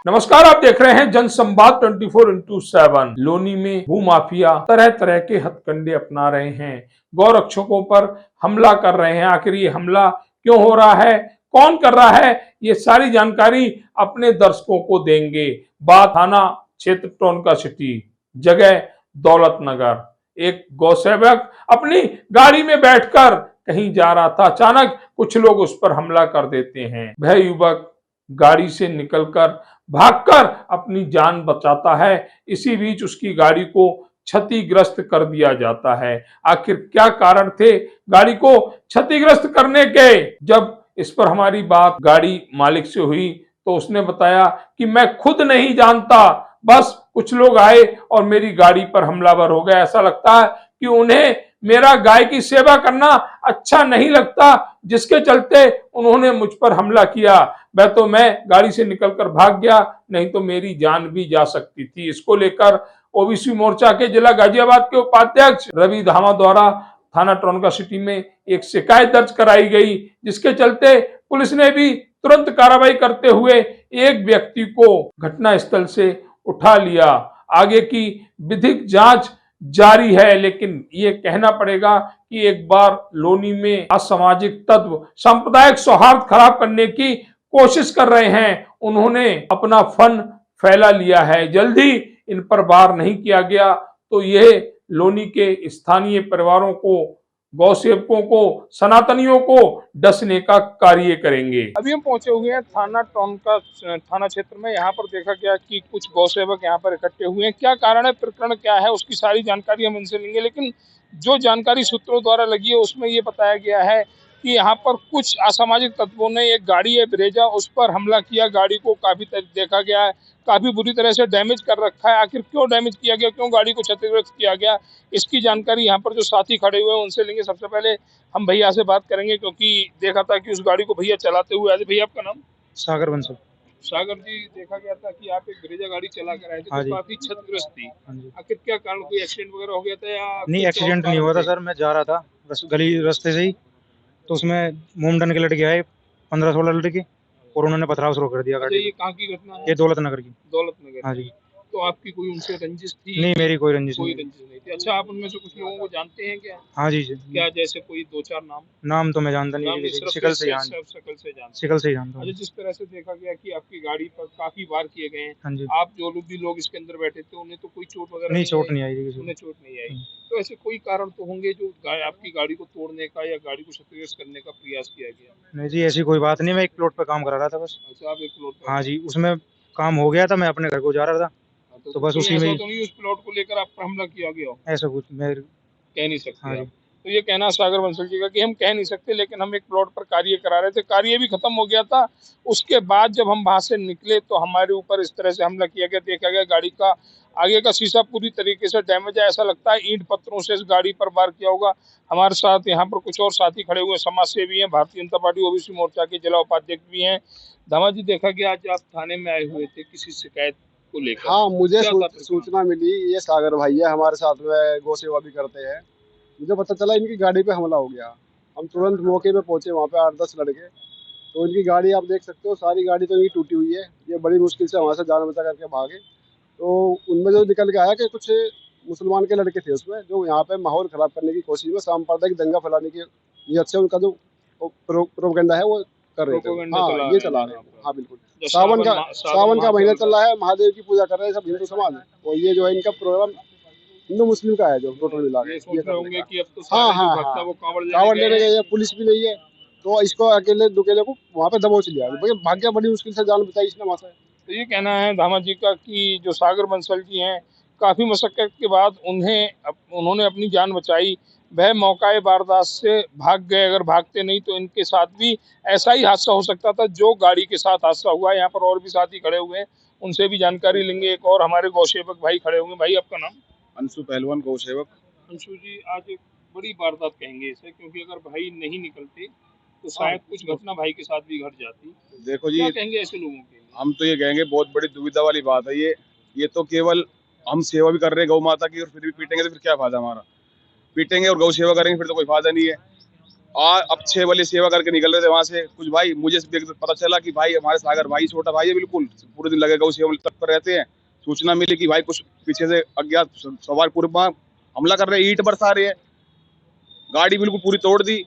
नमस्कार, आप देख रहे हैं जनसंवाद 24x7। लोनी में भूमाफिया तरह तरह के हथकंडे अपना रहे हैं, गौरक्षकों पर हमला कर रहे हैं। आखिर ये हमला क्यों हो रहा है, कौन कर रहा है, ये सारी जानकारी अपने दर्शकों को देंगे। बात थाना क्षेत्र टोनका सिटी, जगह दौलत नगर। एक गौसेवक अपनी गाड़ी में बैठकर कहीं जा रहा था, अचानक कुछ लोग उस पर हमला कर देते हैं। वह युवक गाड़ी से निकलकर भागकर अपनी जान बचाता है। इसी बीच उसकी गाड़ी को क्षतिग्रस्त कर दिया जाता है। आखिर क्या कारण थे गाड़ी को क्षतिग्रस्त करने के? जब इस पर हमारी बात गाड़ी मालिक से हुई तो उसने बताया कि मैं खुद नहीं जानता, बस कुछ लोग आए और मेरी गाड़ी पर हमलावर हो गए। ऐसा लगता है कि उन्हें मेरा गाय की सेवा करना अच्छा नहीं लगता, जिसके चलते उन्होंने मुझ पर हमला किया। वह तो मैं गाड़ी से निकलकर भाग गया, नहीं तो मेरी जान भी जा सकती थी। इसको लेकर ओबीसी मोर्चा के जिला गाजियाबाद के उपाध्यक्ष रवि धामा द्वारा थाना टोनका सिटी में एक शिकायत दर्ज कराई गई, जिसके चलते पुलिस ने भी तुरंत कार्रवाई करते हुए एक व्यक्ति को घटनास्थल से उठा लिया। आगे की विधिक जांच जारी है, लेकिन ये कहना पड़ेगा कि एक बार लोनी में असामाजिक तत्व सांप्रदायिक सौहार्द खराब करने की कोशिश कर रहे हैं। उन्होंने अपना फन फैला लिया है। जल्दी इन पर वार नहीं किया गया तो यह लोनी के स्थानीय परिवारों को, गौसेवकों को, सनातनियों को डसने का कार्य करेंगे। अभी हम पहुंचे हुए हैं थाना टोनका थाना क्षेत्र में। यहाँ पर देखा गया कि कुछ गौसेवक यहाँ पर इकट्ठे हुए हैं। क्या कारण है, प्रकरण क्या है, उसकी सारी जानकारी हम इनसे लेंगे। लेकिन जो जानकारी सूत्रों द्वारा लगी है उसमें ये बताया गया है कि यहाँ पर कुछ असामाजिक तत्वों ने एक गाड़ी है ब्रेजा, उस पर हमला किया। गाड़ी को काफी देखा गया है काफी बुरी तरह से डैमेज कर रखा है। आखिर क्यों डैमेज किया गया, क्यों गाड़ी को क्षतिग्रस्त किया गया, इसकी जानकारी यहाँ पर जो साथी खड़े हुए हैं उनसे लेंगे। सबसे पहले हम भैया से बात करेंगे, क्योंकि देखा था कि उस गाड़ी को भैया चलाते हुए आए थे। भैया आपका नाम? सागर बंसल। सागर जी, देखा गया था कि आप एक ब्रेजा गाड़ी चला कर आए थे, हाँ तो जी। काफी क्षतिग्रस्त थी। हाँ जी। आखिर क्या कारण, कोई एक्सीडेंट वगैरह हो गया था या नहीं, कुछ और एक्सीडेंट नहीं कारण हुआ था थे? सर। मैं जा रहा था गली रास्ते से ही, तो उसमें मोमडन के लड़के आए, 15-16 लड़के, और उन्होंने पथराव शुरू कर दिया अच्छा, गाड़ी ये को। कहाँ की घटना है? ये दौलत नगर की। दौलत नगर हाँ की। जी। तो आपकी कोई उनसे रंजिश थी? नहीं, मेरी कोई रंजिश कोई नहीं है। रंजिश नहीं थी। अच्छा, आप उनमें से कुछ लोगों को जानते हैं क्या? हाँ जी। क्या, जैसे कोई दो चार नाम? नाम तो मैं जानता नहीं नाम नहीं, किसी की, सिर्फ शिकल से जान सिर्फ शक्ल से जानते हैं। शिकल से ही जानता अच्छा, हूँ। जिस तरह से देखा गया कि आपकी गाड़ी पर काफी वार किए गए हैं, हाँ जी। आप जो लोग भी लोग इसके अंदर बैठे थे उन्हें तो कोई चोट वगैरह नहीं, नहीं चोट आई? नहीं आई थी किसी उन्हें को। चोट नहीं आई। हम्म। तो ऐसे कोई कारण तो होंगे जो आपकी गाड़ी को तोड़ने का या गाड़ी को क्षतिग्रस्त करने का प्रयास किया गया। नहीं जी, ऐसी कोई बात नहीं। मैं एक प्लॉट पे काम करा रहा था बस। अच्छा, आप एक प्लॉट पर? हाँ जी, उसमें काम हो गया था, मैं अपने घर को जा रहा था, हाँ, तो तो बस कहीं उसी में ऐसा ही तो नहीं उस प्लॉट को लेकर आप पर हमला किया गया हो? ऐसा कुछ मैं। कह नहीं हाँ सकते आप। जी। तो ये कहना सागर बंसल जी का कि हम कह नहीं सकते, लेकिन हम एक प्लॉट पर कार्य करा रहे थे, कार्य भी खत्म हो गया था। उसके बाद जब हम वहां से निकले तो हमारे ऊपर इस तरह से हमला किया गया। देखा गया गाड़ी का आगे का शीशा पूरी तरीके से डैमेज है। ऐसा लगता है ईंट पत्थरों से इस गाड़ी पर वार किया होगा। हमारे साथ यहाँ पर कुछ और साथी खड़े हुए समाज सेवी हैं, भारतीय जनता पार्टी ओबीसी मोर्चा के जिला उपाध्यक्ष भी हैं। धामा जी, देखा गया आज आप थाने में आए हुए थे किसी शिकायत को लेकर। हाँ, मुझे क्या था प्रकरण? सूचना मिली। ये सागर भाई है, हमारे साथ में गौ सेवा भी करते हैं। मुझे पता चला इनकी गाड़ी पे हमला हो गया। हम तुरंत मौके पे पहुंचे, वहाँ पे 8-10 लड़के। तो इनकी गाड़ी आप देख सकते हो, सारी गाड़ी तो इनकी टूटी हुई है। ये बड़ी मुश्किल से वहाँ से जान बचा करके भागे। तो उनमें जो निकल के आया कि कुछ मुसलमान के लड़के थे उसमें, जो यहाँ पे माहौल खराब करने की कोशिश में सांप्रदायिक दंगा फैलाने की नियत से उनका जो प्रोपेगेंडा है वो कर रहे थे। प्रोपेगेंडा हाँ, चला ये रहे चला हैं रहे यहाँ हैं। पर। हाँ, बिल्कुल। जो सावन का माह महीना चल चल रहा रहा है, महादेव की पूजा कर रहे हैं सब हिंदू समाज। और ये जो है इनका प्रोग्राम हिंदू मुस्लिम का है, जो टोटल मिला है। के ये सोच ये रहे करने होंगे का। कि अब तो हाँ सारे जो हाँ भक्त हाँ, है वो कांवड़ कांवड़ लेने लेने गए गए हैं। हैं, पुलिस भी नहीं है। तो इसको अकेले दुकेले को वहाँ पे दबोच लिया भैया, भाग गया। बड़ी मुश्किल से जान बचाई इसने वहाँ से। तो ये कहना है धामा जी का कि जो सागर बंसल जी हैं, काफी मशक्कत के बाद उन्होंने अपनी जान बचाई। वह मौकाए वारदात से भाग गए। अगर भागते नहीं तो इनके साथ भी ऐसा ही हादसा हो सकता था जो गाड़ी के साथ हादसा हुआ। यहाँ पर और भी साथी खड़े हुए हैं, उनसे भी जानकारी लेंगे। एक और हमारे गौसेवक भाई खड़े होंगे। भाई, आपका नाम? अंशु पहलवान, गौ सेवक। अंशु जी, आज एक बड़ी वारदात कहेंगे इसे, क्योंकि अगर भाई नहीं निकलते तो शायद कुछ घटना भाई के साथ भी घट जाती। देखो जी, क्या कहेंगे ऐसे लोगों के लिए? हम तो ये कहेंगे बहुत बड़ी दुविधा वाली बात है ये तो केवल हम सेवा भी कर रहे हैं गौ माता की, और फिर भी पीटेंगे तो फिर क्या फायदा हमारा? पीटेंगे और गौ सेवा करेंगे फिर तो कोई फायदा नहीं है। अब 6 बजे सेवा करके निकल रहे थे वहां से। कुछ भाई मुझे पता चला कि भाई हमारे सागर भाई छोटा भाई है, बिल्कुल पूरे दिन लगेगा उसी सेवा तत्पर रहते हैं। सूचना मिली कि भाई कुछ पीछे से अज्ञात सवार पूरे हमला कर रहे हैं, ईंट बरसा रहे हैं, गाड़ी बिल्कुल पूरी तोड़ दी।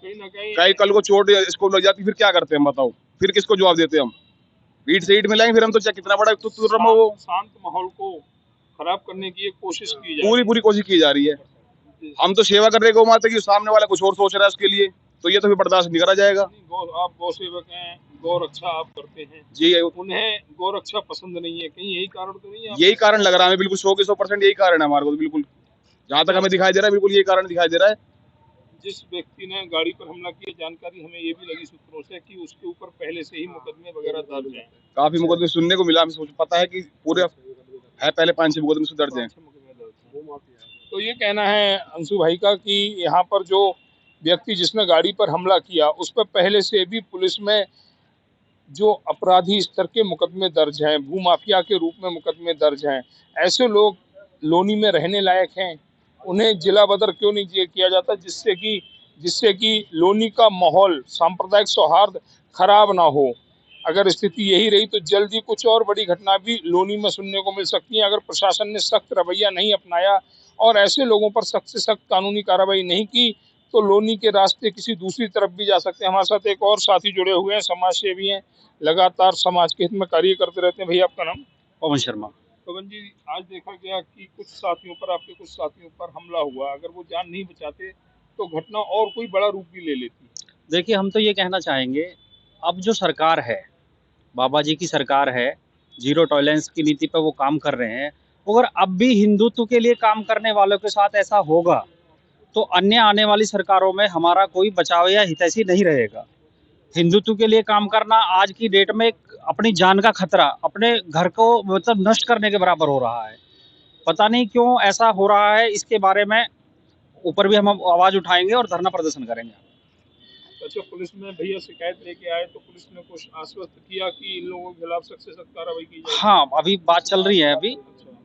कहीं कल को चोट इसको लग जाती फिर क्या करते हैं बताओ, फिर किसको जवाब देते हम? ईंट से ईंट मिलाएंगे फिर हम तो, चाहे कितना बड़ा वो शांत माहौल को खराब करने की एक कोशिश की जा पूरी पूरी कोशिश की जा रही है। हम तो सेवा कर रहे गौ माता की, सामने वाला कुछ और सोच रहा है उसके लिए, तो ये तो फिर बर्दाश्त नहीं करा जाएगा। आप गौ सेवक हैं, गौ रक्षा आप करते हैं जी, उन्हें गौ रक्षा पसंद नहीं है, कहीं यही कारण तो नहीं है? यही कारण लग रहा है हमें, बिल्कुल 100 के 100% यही कारण है हमारे को, बिल्कुल जहाँ तक हमें दिखाई दे रहा है बिल्कुल यही कारण दिखाई दे रहा है। जिस व्यक्ति ने गाड़ी पर हमला किया, जानकारी हमें ये भी लगी सूत्रों से कि उसके ऊपर पहले से ही मुकदमे वगैरह दर्ज हैं। काफी मुकदमे सुनने को मिला, हमें पता है कि पूरे है पहले 5-6 मुकदमे दर्ज हैं। तो ये कहना है अंशु भाई का कि यहाँ पर जो व्यक्ति जिसने गाड़ी पर हमला किया उस पर पहले से भी पुलिस में जो अपराधी स्तर के मुकदमे दर्ज हैं, भूमाफिया के रूप में मुकदमे दर्ज हैं। ऐसे लोग लोनी में रहने लायक हैं, उन्हें जिला बदर क्यों नहीं किया जाता, जिससे कि लोनी का माहौल, सांप्रदायिक सौहार्द खराब ना हो। अगर स्थिति यही रही तो जल्दी कुछ और बड़ी घटना भी लोनी में सुनने को मिल सकती है। अगर प्रशासन ने सख्त रवैया नहीं अपनाया और ऐसे लोगों पर सख्त से सख्त कानूनी कार्रवाई नहीं की तो लोनी के रास्ते किसी दूसरी तरफ भी जा सकते हैं। हमारे साथ एक और साथी जुड़े हुए हैं, समाज सेवी हैं, लगातार समाज के हित में कार्य करते रहते हैं। भैया आपका नाम? पवन शर्मा। पवन जी, आज देखा गया कि कुछ साथियों पर, आपके कुछ साथियों पर हमला हुआ, अगर वो जान नहीं बचाते तो घटना और कोई बड़ा रूप भी ले लेती। देखिए, हम तो ये कहना चाहेंगे, अब जो सरकार है, बाबा जी की सरकार है, जीरो टॉलरेंस की नीति पर वो काम कर रहे हैं। अगर अब भी हिंदुत्व के लिए काम करने वालों के साथ ऐसा होगा तो अन्य आने वाली सरकारों में हमारा कोई बचाव या हितैषी नहीं रहेगा। हिंदुत्व के लिए काम करना आज की डेट में अपनी जान का खतरा, अपने घर को मतलब नष्ट करने के बराबर हो रहा है। पता नहीं क्यों ऐसा हो रहा है, इसके बारे में ऊपर भी हम आवाज़ उठाएंगे और धरना प्रदर्शन करेंगे। अच्छा, पुलिस में भैया शिकायत लेके आए तो पुलिस ने कुछ आश्वस्त किया कि इन लोगों के खिलाफ सख्त से सख्त कार्रवाई की जाए? हाँ, अभी बात चल रही है, अभी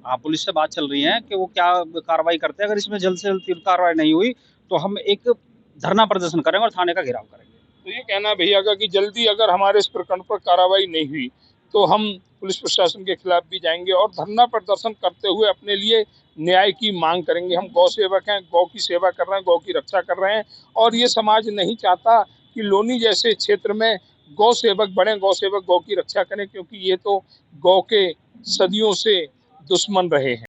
हाँ पुलिस से बात चल रही है कि वो क्या कार्रवाई करते हैं। अगर इसमें जल्द से जल्द कार्रवाई नहीं हुई तो हम एक धरना प्रदर्शन करेंगे और थाने का घेराव करेंगे। तो ये कहना है भैया का कि जल्दी अगर हमारे इस प्रकरण पर कार्रवाई नहीं हुई तो हम पुलिस प्रशासन के खिलाफ भी जाएंगे और धरना प्रदर्शन करते हुए अपने लिए न्याय की मांग करेंगे। हम गौ सेवक हैं, गौ की सेवा कर रहे हैं, गौ की रक्षा कर रहे हैं और ये समाज नहीं चाहता कि लोनी जैसे क्षेत्र में गौ सेवक बने, गौ सेवक गौ की रक्षा करें, क्योंकि ये तो गौ के सदियों से दुश्मन रहे हैं।